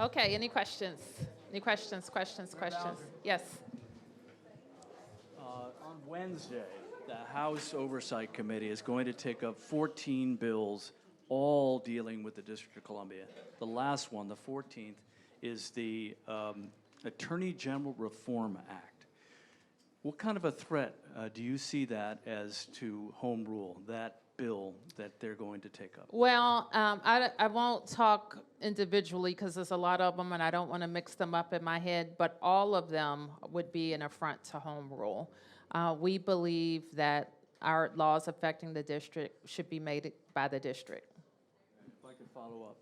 Okay, any questions? Any questions? Yes. On Wednesday, the House Oversight Committee is going to take up 14 bills, all dealing with the District of Columbia. The last one, the 14th, is the Attorney General Reform Act. What kind of a threat do you see that as to home rule, that bill that they're going to take up? Well, I won't talk individually because there's a lot of them and I don't want to mix them up in my head, but all of them would be an affront to home rule. We believe that our laws affecting the district should be made by the district. If I could follow up.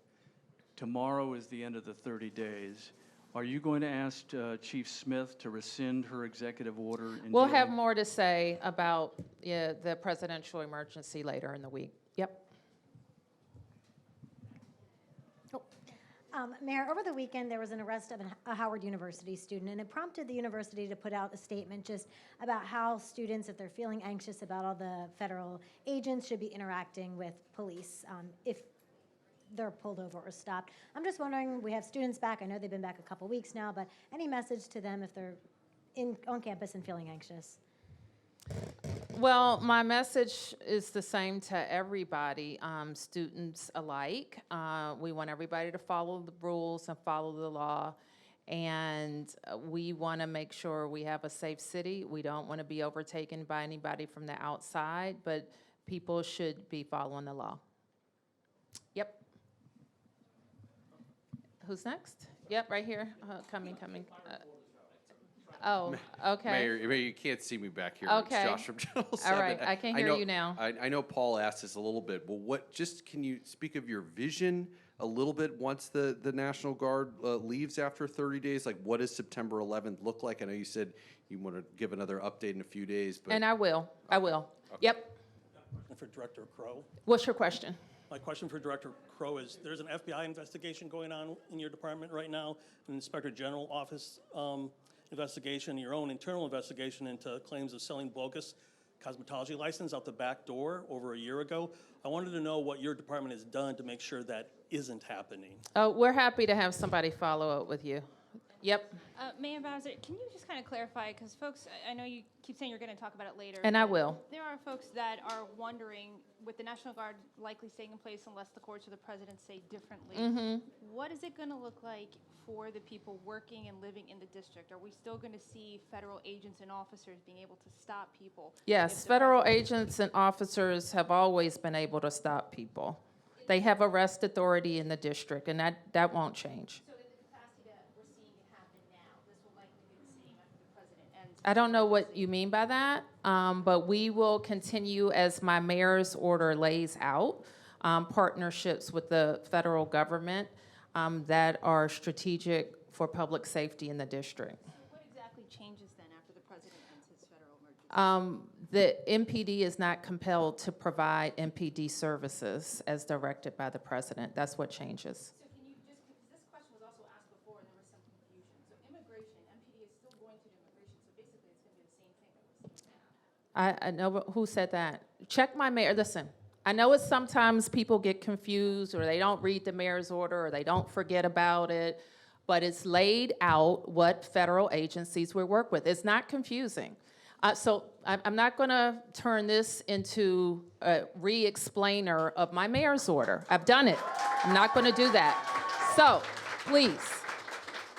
Tomorrow is the end of the 30 days. Are you going to ask Chief Smith to rescind her executive order? We'll have more to say about the presidential emergency later in the week. Yep. Mayor, over the weekend there was an arrest of a Howard University student, and it prompted the university to put out a statement just about how students, if they're feeling anxious about all the federal agents, should be interacting with police if they're pulled over or stopped. I'm just wondering, we have students back. I know they've been back a couple weeks now, but any message to them if they're on campus and feeling anxious? Well, my message is the same to everybody, students alike. We want everybody to follow the rules and follow the law, and we want to make sure we have a safe city. We don't want to be overtaken by anybody from the outside, but people should be following the law. Yep. Who's next? Yep, right here. Coming. Oh, okay. Mayor, you can't see me back here. Okay. It's Josh from Channel 7. All right, I can hear you now. I know Paul asked this a little bit, but can you speak of your vision a little bit once the National Guard leaves after 30 days? Like, what does September 11th look like? I know you said you want to give another update in a few days. But And I will. Okay. Yep. For Director Crow. What's your question? My question for Director Crow is, there's an FBI investigation going on in your department right now, an Inspector General Office investigation, your own internal investigation into claims of selling bogus cosmetology license out the back door over a year ago. I wanted to know what your department has done to make sure that isn't happening. We're happy to have somebody follow up with you. Yep. Mayor Bowser, can you just kind of clarify, because folks, I know you keep saying you're going to talk about it later. And I will. There are folks that are wondering, with the National Guard likely staying in place unless the courts or the president say differently, what is it going to look like for the people working and living in the district? Are we still going to see federal agents and officers being able to stop people? Yes, federal agents and officers have always been able to stop people. They have arrest authority in the district, and that won't change. So in the capacity that we're seeing it happen now, this will likely be the same after the president ends. I don't know what you mean by that, but we will continue, as my mayor's order lays out, partnerships with the federal government that are strategic for public safety in the district. So what exactly changes then after the president ends his federal emergency? The MPD is not compelled to provide MPD services as directed by the president. That's what changes. So can you just, because this question was also asked before and there was some confusion. So immigration, MPD is still going to do immigration, so basically it's going to be the same thing that we're seeing now. I know who said that. Check my mayor. Listen, I know it's sometimes people get confused or they don't read the mayor's order or they don't forget about it, but it's laid out what federal agencies we work with. It's not confusing. So I'm not going to turn this into a re-explainer of my mayor's order. I've done it. I'm not going to do that. So please,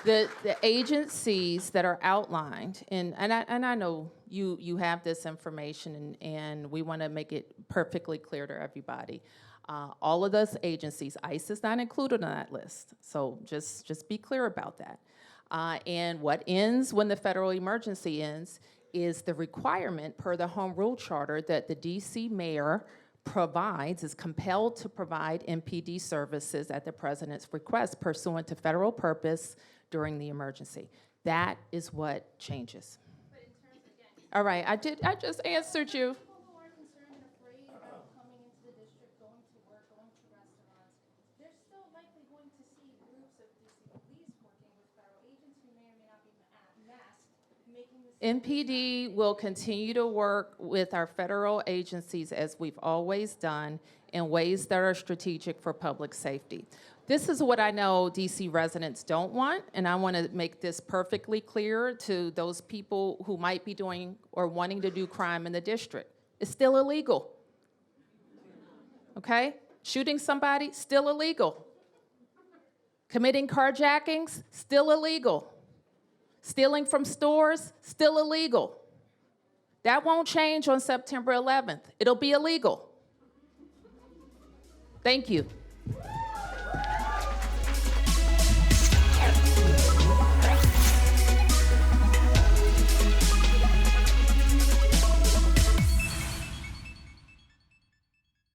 the agencies that are outlined, and I know you have this information, and we want to make it perfectly clear to everybody. All of those agencies, ICE is not included on that list. So just be clear about that. And what ends when the federal emergency ends is the requirement per the Home Rule Charter that the DC mayor is compelled to provide MPD services at the president's request pursuant to federal purpose during the emergency. That is what changes. But in terms, again, All right, I just answered you. people who are concerned and afraid about coming into the district, going to work, going to restaurants, they're still likely going to see groups of DC police working with federal agents who may or may not be masked, making this. MPD will continue to work with our federal agencies as we've always done in ways that are strategic for public safety. This is what I know DC residents don't want, and I want to make this perfectly clear to those people who might be doing or wanting to do crime in the district. It's still illegal. Okay? Shooting somebody, still illegal. Committing carjackings, still illegal. Stealing from stores, still illegal. That won't change on September 11th. It'll be illegal. Thank you.